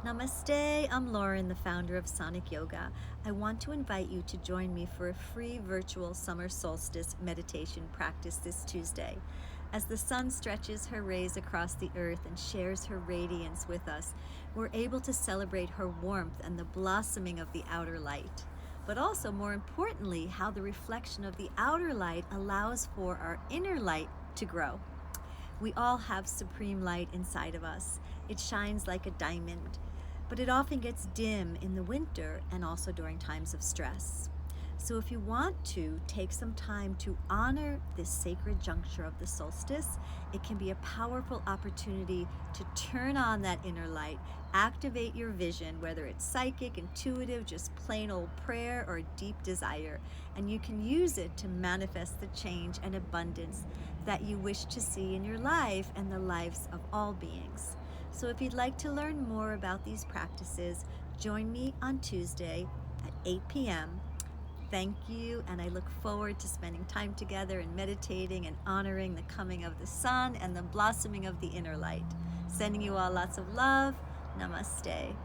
Namaste, I'm Lauren, the founder of Sonic Yoga. I want to invite you to join me for a free virtual summer solstice meditation practice this Tuesday. As the sun stretches her rays across the earth and shares her radiance with us, we're able to celebrate her warmth and the blossoming of the outer light. But also, more importantly, how the reflection of the outer light allows for our inner light to grow. We all have supreme light inside of us. It shines like a diamond, but it often gets dim in the winter and also during times of stress. So if you want to take some time to honor this sacred juncture of the solstice, it can be a powerful opportunity to turn on that inner light, activate your vision, whether it's psychic, intuitive, just plain old prayer, or a deep desire. And you can use it to manifest the change and abundance that you wish to see in your life and the lives of all beings. So if you'd like to learn more about these practices, join me on Tuesday at 8 p.m. Thank you, and I look forward to spending time together and meditating and honoring the coming of the sun and the blossoming of the inner light. Sending you all lots of love. Namaste.